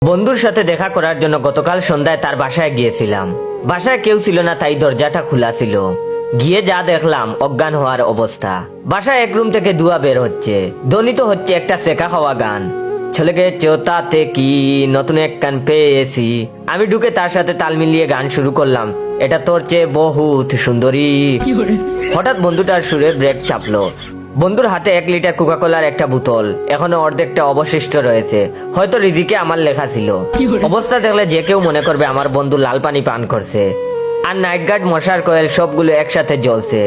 বন্ধুর সাথে দেখা করার জন্য গতকাল সন্ধ্যায় তার বাসায় গিয়েছিলাম। বাসায় কেউ ছিল না, তাই দরজাটা খোলা ছিল। গিয়ে যা দেখলাম অজ্ঞান হওয়ার অবস্থা। বাসায় এক রুম থেকে ধোঁয়া বের হচ্ছে, ধ্বনিত হচ্ছে একটা সেকা খাওয়া গান। চলে গেছে তাতে কি, নতুন এক কান পেয়েছি। আমি ঢুকে তার সাথে তাল মিলিয়ে গান শুরু করলাম, এটা তোর চেয়ে বহুত সুন্দরী। হঠাৎ বন্ধুটার সুরে ব্রেক চাপলো। বন্ধুর হাতে 1 লিটার কোকাকোলার একটা বোতল, এখনো অর্ধেকটা অবশিষ্ট রয়েছে। হয়তো রিজিকে আমার লেখা ছিল। অবস্থা দেখলে যে কেউ মনে করবে আমার বন্ধু লাল পানি পান করছে। আর নাইট গার্ড, মশার কয়েল সবগুলো একসাথে জ্বলছে।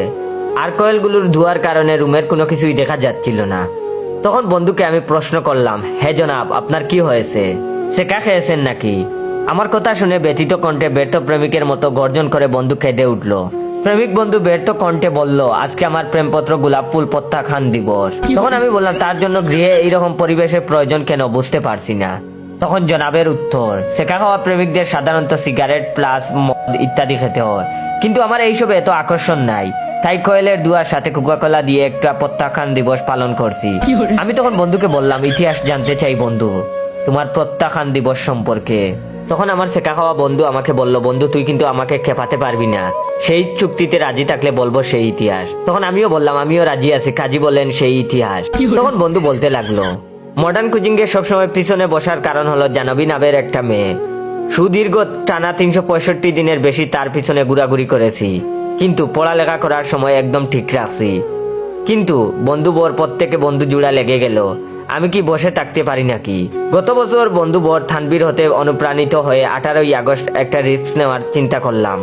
আর কয়েলগুলোর ধোঁয়ার কারণে রুমের কোনো কিছুই দেখা যাচ্ছিল না। তখন বন্ধুকে আমি প্রশ্ন করলাম, হে জনাব, আপনার কি হয়েছে? সেকা খেয়েছেন নাকি? আমার কথা শুনে ব্যথিত কণ্ঠে ব্যর্থ প্রেমিকের মতো গর্জন করে বন্ধু কেঁদে উঠল। প্রেমিক বন্ধু ব্যর্থ কণ্ঠে বলল, আজকে আমার প্রেমপত্র গোলাপ ফুল প্রত্যাখ্যান দিবস। তখন আমি বললাম, তার জন্য গৃহে এইরকম পরিবেশের প্রয়োজন কেন, বুঝতে পারছি না। তখন জনাবের উত্তর, সেকা খাওয়া প্রেমিকদের সাধারণত সিগারেট প্লাস মদ ইত্যাদি খেতে হয়, কিন্তু আমার এইসবে এত আকর্ষণ নাই, তাই কয়েলের দুয়ার সাথে কোকাকোলা দিয়ে একটা প্রত্যাখ্যান দিবস পালন করছি। আমি তখন বন্ধুকে বললাম, ইতিহাস জানতে চাই বন্ধু, তোমার প্রত্যাখ্যান দিবস সম্পর্কে। তখন আমার সেকা খাওয়া বন্ধু আমাকে বলল, বন্ধু তুই কিন্তু আমাকে খেপাতে পারবি না, সেই চুক্তিতে রাজি থাকলে বলবো সেই ইতিহাস। তখন আমিও বললাম, আমিও রাজি আছি, কাজী বলেন সেই ইতিহাস। তখন বন্ধু বলতে লাগলো, মডার্ন কুচিং এর সবসময় পিছনে বসার কারণ হলো জাহ্নবী নামের একটা মেয়ে। সুদীর্ঘ টানা 365 দিনের বেশি তার পিছনে ঘোরাঘুরি করেছি, কিন্তু পড়ালেখা করার সময় একদম ঠিক রাখছি। কিন্তু বন্ধু বর প্রত্যেকে বন্ধু জুড়া লেগে গেল, আমি কি বসে থাকতে পারি নাকি? গত বছর বন্ধু বর থানবীর হতে অনুপ্রাণিত হয়ে 18ই আগস্ট একটা রিস্ক নেওয়ার চিন্তা করলাম।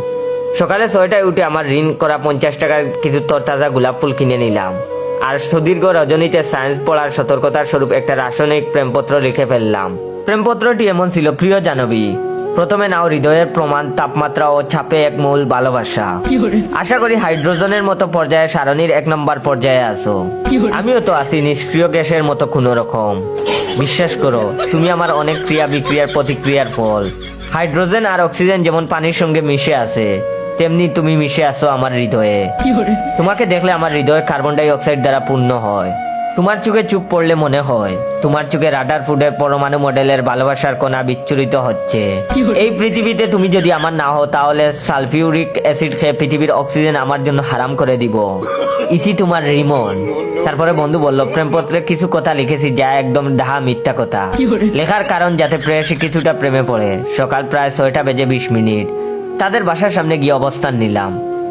সকালে 6টায় উঠে আমার ঋণ করা 50 টাকার কিছু তরতাজা গোলাপ ফুল কিনে নিলাম। আর সুদীর্ঘ রজনীতে সায়েন্স পড়ার সতর্কতার স্বরূপ একটা রাসায়নিক প্রেমপত্র লিখে ফেললাম। প্রেমপত্রটি এমন ছিল, প্রিয় জাহ্নবী, প্রথমে নাও হৃদয়ের প্রমাণ, তাপমাত্রা ও ছাপে এক মূল ভালোবাসা। আশা করি হাইড্রোজেনের মতো পর্যায়ে সারণীর 1 নম্বর পর্যায়ে আছো। আমিও তো আছি নিষ্ক্রিয় গ্যাসের মতো কোনো রকম। বিশ্বাস করো, তুমি আমার অনেক ক্রিয়া বিক্রিয়ার প্রতিক্রিয়ার ফল। হাইড্রোজেন আর অক্সিজেন যেমন পানির সঙ্গে মিশে আছে, তেমনি তুমি মিশে আছো আমার হৃদয়ে। তোমাকে দেখলে আমার হৃদয় কার্বন ডাই অক্সাইড দ্বারা পূর্ণ হয়। তোমার চোখে চুপ পড়লে মনে হয় তোমার চোখে রাডার ফুডের পরমাণু মডেলের ভালোবাসার কণা বিচ্ছুরিত হচ্ছে। এই পৃথিবীতে তুমি যদি আমার না হও, তাহলে সালফিউরিক অ্যাসিড খেয়ে পৃথিবীর অক্সিজেন আমার জন্য হারাম করে দিব। ইতি তোমার রিমন। তারপরে বন্ধু বলল, প্রেমপত্রে কিছু কথা লিখেছি যা একদম ডাহা মিথ্যা কথা। লেখার কারণ যাতে প্রেয়সী কিছুটা প্রেমে পড়ে। সকাল প্রায় 6:20 তাদের বাসার সামনে গিয়ে অবস্থান নিলাম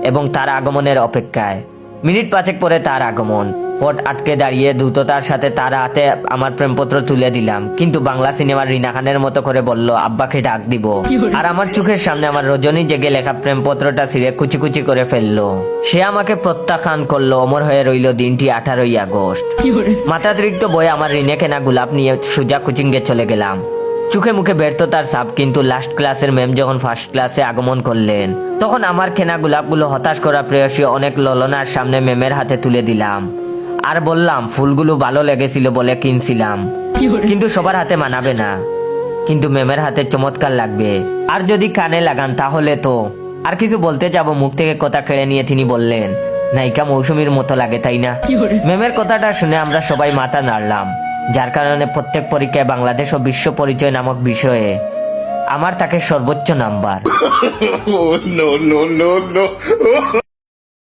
এবং তার আগমনের অপেক্ষায়। মিনিট 5 পরে তার আগমন। পথ আটকে দাঁড়িয়ে দ্রুততার সাথে তার হাতে আমার প্রেমপত্র তুলে দিলাম, কিন্তু বাংলা সিনেমার রিনা খানের মতো করে বলল, আব্বাকে ডাক দিব। আর আমার চোখের সামনে আমার রজনী জেগে লেখা প্রেমপত্রটা ছিঁড়ে কুচি কুচি করে ফেললো। সে আমাকে প্রত্যাখ্যান করলো। অমর হয়ে রইল দিনটি 18ই আগস্ট। মাথাতিরিক্ত বয়ে আমার ঋণে কেনা গোলাপ নিয়ে সোজা কোচিংয়ে চলে গেলাম। চোখে মুখে ব্যর্থতার ছাপ, কিন্তু লাস্ট ক্লাসের ম্যাম যখন ফার্স্ট ক্লাসে আগমন করলেন, তখন আমার কেনা গোলাপগুলো হতাশ করা প্রেয়সী অনেক ললনার সামনে ম্যামের হাতে তুলে দিলাম। আর বললাম, ফুলগুলো ভালো লেগেছিল বলে কিনছিলাম, কিন্তু সবার হাতে মানাবে না, কিন্তু ম্যামের হাতে চমৎকার লাগবে। আর যদি কানে লাগান তাহলে তো। আর কিছু বলতে যাব, মুখ থেকে কথা কেড়ে নিয়ে তিনি বললেন, নায়িকা মৌসুমীর মতো লাগে, তাই না? ম্যামের কথাটা শুনে আমরা সবাই মাথা নাড়লাম, যার কারণে প্রত্যেক পরীক্ষায় বাংলাদেশ ও বিশ্ব পরিচয় নামক বিষয়ে আমার তাকে সর্বোচ্চ নাম্বার।